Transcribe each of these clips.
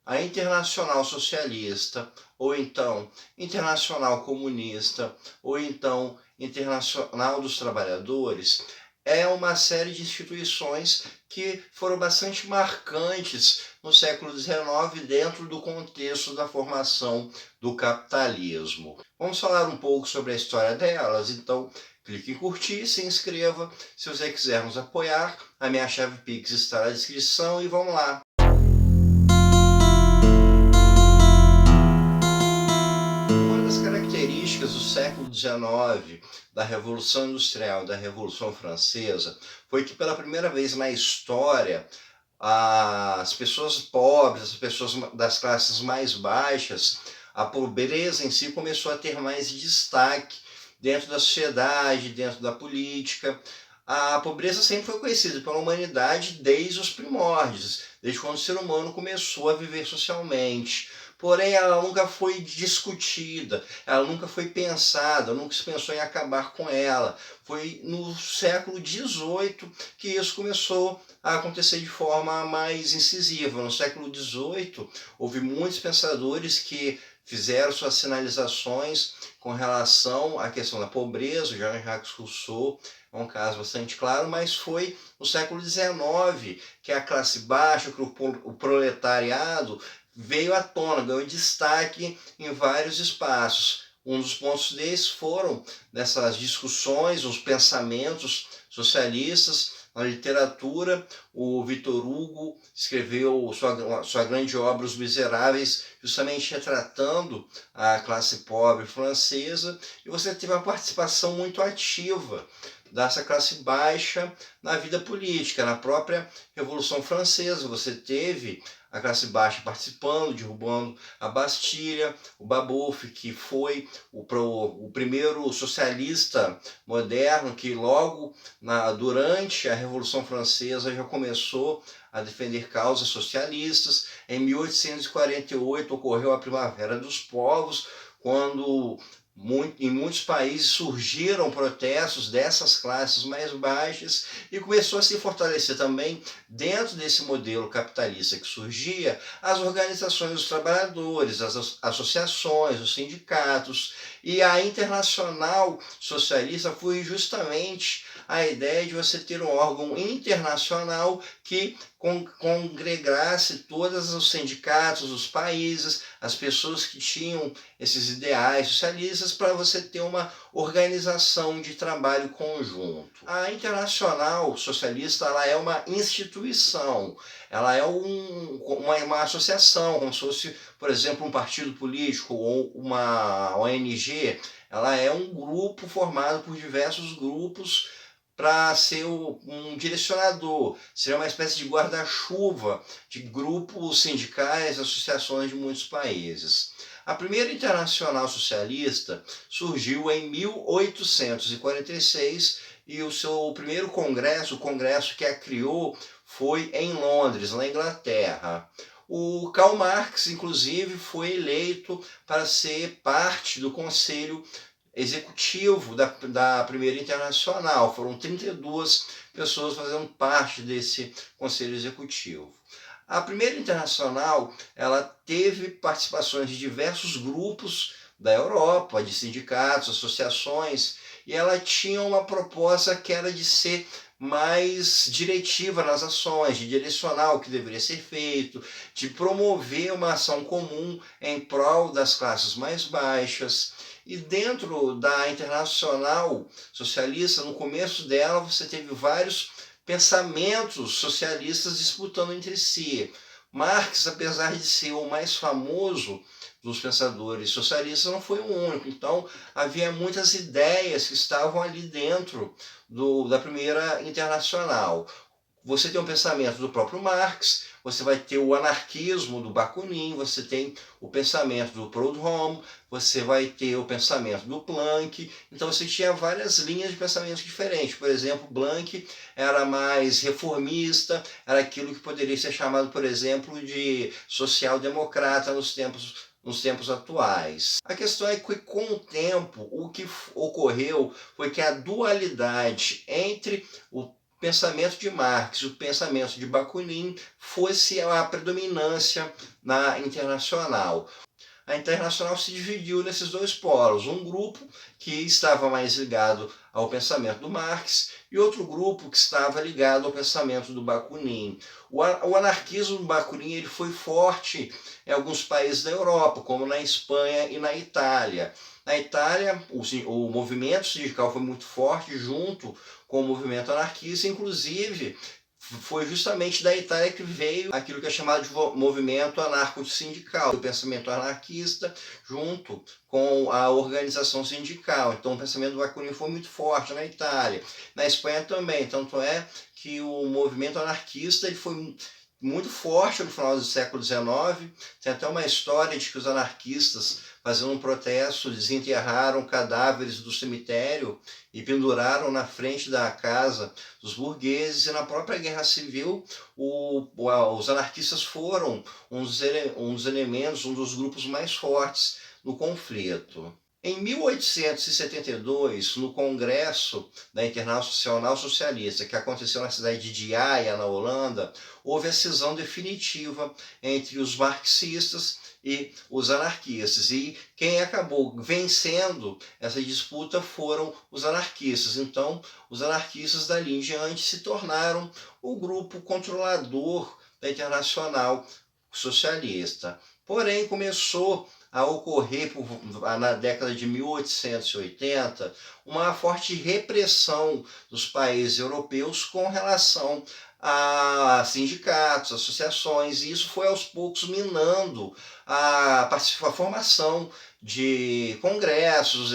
a Internacional Socialista, ou então Internacional Comunista, ou então Internacional dos Trabalhadores, é uma série de instituições que foram bastante marcantes no século XIX dentro do contexto da formação do capitalismo. Vamos falar um pouco sobre a história delas, então clique em curtir, se inscreva. Se você quiser nos apoiar, a minha chave Pix está na descrição e vamos lá. Uma das características do século XIX, da Revolução Industrial, da Revolução Francesa, foi que pela primeira vez na história, as pessoas pobres, as pessoas das classes mais baixas, a pobreza em si começou a ter mais destaque dentro da sociedade, dentro da política. A pobreza sempre foi conhecida pela humanidade desde os primórdios, desde quando o ser humano começou a viver socialmente. Porém, ela nunca foi discutida, ela nunca foi pensada, nunca se pensou em acabar com ela. Foi no século XVIII que isso começou a acontecer de forma mais incisiva. No século XVIII, houve muitos pensadores que fizeram suas sinalizações com relação à questão da pobreza. O Jean-Jacques Rousseau é um caso bastante claro, mas foi no século XIX que a classe baixa, que o proletariado veio à tona, ganhou destaque em vários espaços. Um dos pontos desses foram nessas discussões, os pensamentos socialistas, na literatura. O Victor Hugo escreveu sua grande obra Os Miseráveis, justamente retratando a classe pobre francesa, e você teve uma participação muito ativa dessa classe baixa na vida política. Na própria Revolução Francesa, você teve a classe baixa participando, derrubando a Bastilha. O Babeuf, que foi o primeiro socialista moderno, que logo durante a Revolução Francesa já começou a defender causas socialistas. Em 1848 ocorreu a Primavera dos Povos, quando em muitos países surgiram protestos dessas classes mais baixas, e começou a se fortalecer também, dentro desse modelo capitalista que surgia, as organizações dos trabalhadores, as associações, os sindicatos. E a Internacional Socialista foi justamente a ideia de você ter um órgão internacional que congregasse todos os sindicatos dos países, as pessoas que tinham esses ideais socialistas, para você ter uma organização de trabalho conjunto. A Internacional Socialista, ela é uma instituição, ela é uma associação, como se fosse, por exemplo, um partido político ou uma ONG. Ela é um grupo formado por diversos grupos para ser um direcionador, seria uma espécie de guarda-chuva de grupos sindicais, associações de muitos países. A primeira Internacional Socialista surgiu em 1846 e o seu primeiro congresso, o congresso que a criou, foi em Londres, na Inglaterra. O Karl Marx, inclusive, foi eleito para ser parte do conselho executivo da primeira Internacional. Foram 32 pessoas fazendo parte desse conselho executivo. A primeira Internacional, ela teve participações de diversos grupos da Europa, de sindicatos, associações, e ela tinha uma proposta que era de ser mais diretiva nas ações, de direcionar o que deveria ser feito, de promover uma ação comum em prol das classes mais baixas. E dentro da Internacional Socialista, no começo dela, você teve vários pensamentos socialistas disputando entre si. Marx, apesar de ser o mais famoso dos pensadores socialistas, não foi o único. Então, havia muitas ideias que estavam ali dentro da primeira Internacional. Você tem um pensamento do próprio Marx, você vai ter o anarquismo do Bakunin, você tem o pensamento do Proudhon, você vai ter o pensamento do Planck. Então você tinha várias linhas de pensamento diferentes. Por exemplo, Planck era mais reformista, era aquilo que poderia ser chamado, por exemplo, de social-democrata nos tempos atuais. A questão é que, com o tempo, o que ocorreu foi que a dualidade entre o pensamento de Marx e o pensamento de Bakunin fosse a predominância na Internacional. A Internacional se dividiu nesses dois polos, um grupo que estava mais ligado ao pensamento do Marx e outro grupo que estava ligado ao pensamento do Bakunin. O anarquismo do Bakunin ele foi forte em alguns países da Europa, como na Espanha e na Itália. Na Itália, o movimento sindical foi muito forte junto com o movimento anarquista, inclusive foi justamente da Itália que veio aquilo que é chamado de movimento anarco-sindical, o pensamento anarquista junto com a organização sindical. Então o pensamento do Bakunin foi muito forte na Itália. Na Espanha também, tanto é que o movimento anarquista ele foi muito forte no final do século XIX. Tem até uma história de que os anarquistas, fazendo um protesto, desenterraram cadáveres do cemitério e penduraram na frente da casa dos burgueses. E na própria Guerra Civil, os anarquistas foram um dos elementos, um dos grupos mais fortes no conflito. Em 1872, no Congresso da Internacional Socialista, que aconteceu na cidade de Haia, na Holanda, houve a cisão definitiva entre os marxistas e os anarquistas. E quem acabou vencendo essa disputa foram os anarquistas. Então, os anarquistas dali em diante se tornaram o grupo controlador da Internacional Socialista. Porém, começou a ocorrer na década de 1880 uma forte repressão dos países europeus com relação a sindicatos, associações, e isso foi aos poucos minando a formação de congressos,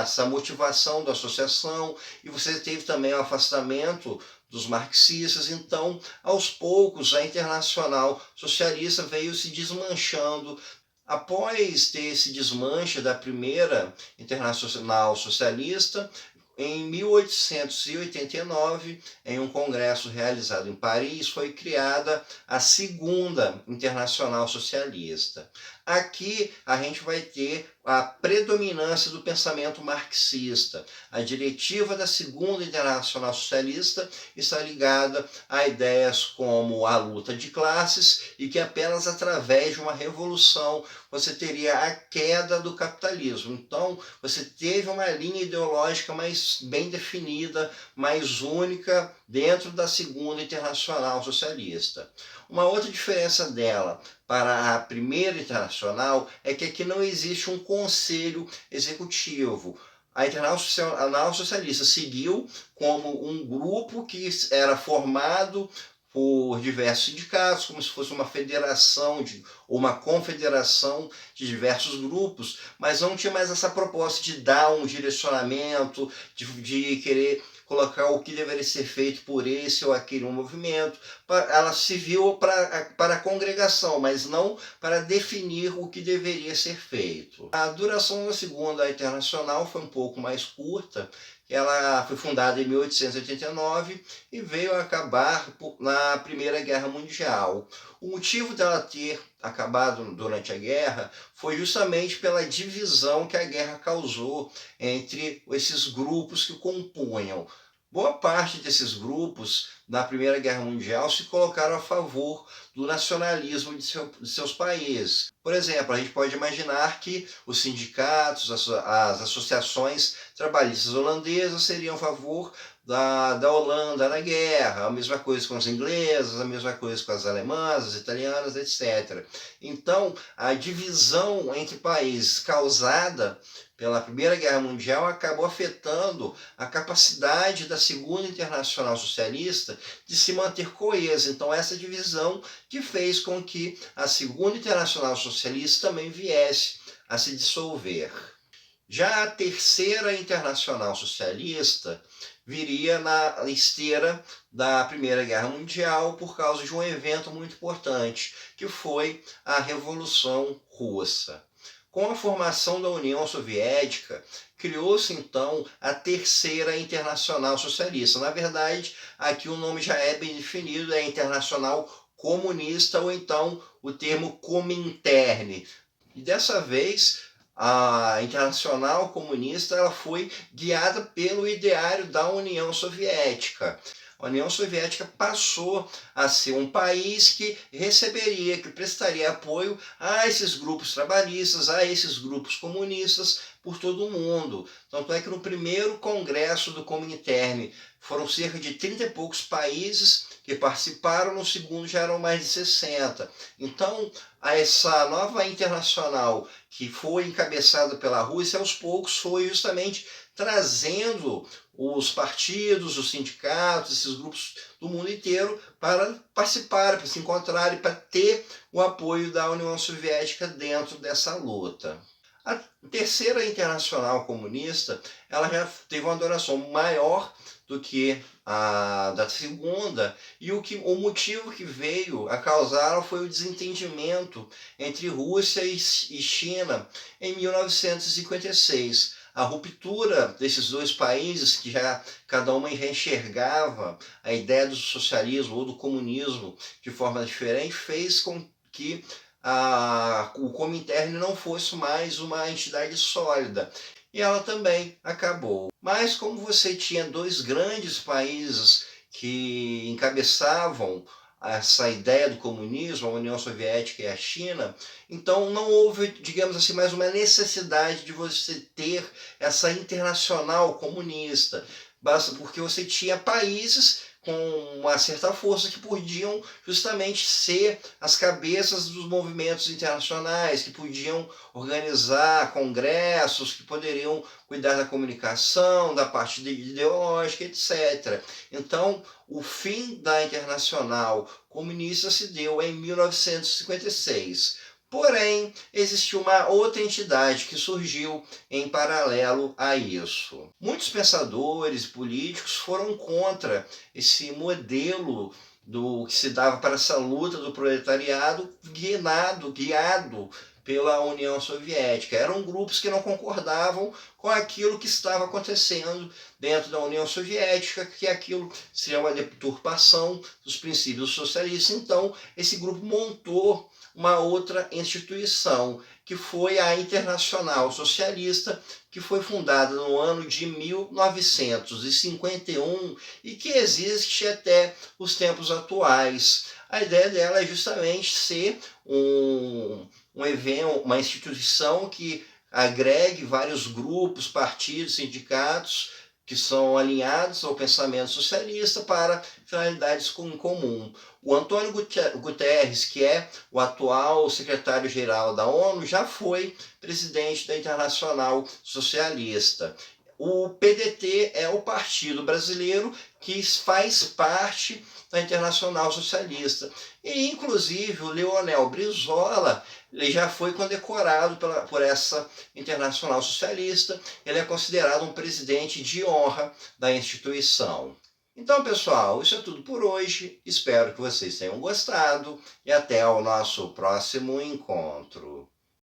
essa motivação da associação, e você teve também o afastamento dos marxistas. Então, aos poucos, a Internacional Socialista veio se desmanchando. Após ter esse desmanche da primeira Internacional Socialista, em 1889, em um congresso realizado em Paris, foi criada a Segunda Internacional Socialista. Aqui a gente vai ter a predominância do pensamento marxista. A diretiva da Segunda Internacional Socialista está ligada a ideias como a luta de classes e que apenas através de uma revolução você teria a queda do capitalismo. Então, você teve uma linha ideológica mais bem definida, mais única dentro da Segunda Internacional Socialista. Uma outra diferença dela para a Primeira Internacional é que aqui não existe um conselho executivo. A Internacional Socialista seguiu como um grupo que era formado por diversos sindicatos, como se fosse uma federação ou uma confederação de diversos grupos, mas não tinha mais essa proposta de dar um direcionamento, de querer colocar o que deveria ser feito por esse ou aquele movimento. Ela se viu para a congregação, mas não para definir o que deveria ser feito. A duração da Segunda Internacional foi um pouco mais curta. Ela foi fundada em 1889 e veio a acabar na Primeira Guerra Mundial. O motivo dela ter acabado durante a guerra foi justamente pela divisão que a guerra causou entre esses grupos que compunham. Boa parte desses grupos, na Primeira Guerra Mundial, se colocaram a favor do nacionalismo de seus países. Por exemplo, a gente pode imaginar que os sindicatos, as associações trabalhistas holandesas seriam a favor da Holanda na guerra, a mesma coisa com as inglesas, a mesma coisa com as alemãs, as italianas, etc. Então, a divisão entre países causada pela Primeira Guerra Mundial acabou afetando a capacidade da Segunda Internacional Socialista de se manter coesa. Então, essa divisão que fez com que a Segunda Internacional Socialista também viesse a se dissolver. Já a Terceira Internacional Socialista viria na esteira da Primeira Guerra Mundial por causa de um evento muito importante, que foi a Revolução Russa. Com a formação da União Soviética, criou-se então a Terceira Internacional Socialista. Na verdade, aqui o nome já é bem definido, é Internacional Comunista, ou então o termo Comintern. E dessa vez, a Internacional Comunista ela foi guiada pelo ideário da União Soviética. a União Soviética passou a ser um país que receberia, que prestaria apoio a esses grupos trabalhistas, a esses grupos comunistas por todo o mundo. Tanto é que no primeiro congresso do Comintern foram cerca de 30 e poucos países que participaram, no segundo já eram mais de 60. Então, essa nova internacional que foi encabeçada pela Rússia, aos poucos foi justamente trazendo os partidos, os sindicatos, esses grupos do mundo inteiro para participar, para se encontrarem, para ter o apoio da União Soviética dentro dessa luta. A terceira internacional comunista, ela já teve uma duração maior do que a da segunda, e o motivo que veio a causar foi o desentendimento entre Rússia e China em 1956. A ruptura desses dois países, que já cada uma enxergava a ideia do socialismo ou do comunismo de forma diferente, fez com que o Comintern não fosse mais uma entidade sólida. E ela também acabou. Mas como você tinha dois grandes países que encabeçavam essa ideia do comunismo, a União Soviética e a China, então não houve, digamos assim, mais uma necessidade de você ter essa internacional comunista. Basta porque você tinha países com uma certa força que podiam justamente ser as cabeças dos movimentos internacionais, que podiam organizar congressos, que poderiam cuidar da comunicação, da parte ideológica, etc. Então, o fim da Internacional Comunista se deu em 1956. Porém, existiu uma outra entidade que surgiu em paralelo a isso. Muitos pensadores políticos foram contra esse modelo do que se dava para essa luta do proletariado guiado pela União Soviética. Eram grupos que não concordavam com aquilo que estava acontecendo dentro da União Soviética, que aquilo seria uma deturpação dos princípios socialistas. Então, esse grupo montou uma outra instituição, que foi a Internacional Socialista, que foi fundada no ano de 1951 e que existe até os tempos atuais. A ideia dela é justamente ser um evento, uma instituição que agregue vários grupos, partidos, sindicatos que são alinhados ao pensamento socialista para finalidades em comum. O Antônio Guterres, que é o atual secretário-geral da ONU, já foi presidente da Internacional Socialista. O PDT é o partido brasileiro que faz parte da Internacional Socialista. E, inclusive, o Leonel Brizola ele já foi condecorado por essa Internacional Socialista. Ele é considerado um presidente de honra da instituição. Então, pessoal, isso é tudo por hoje. Espero que vocês tenham gostado e até o nosso próximo encontro.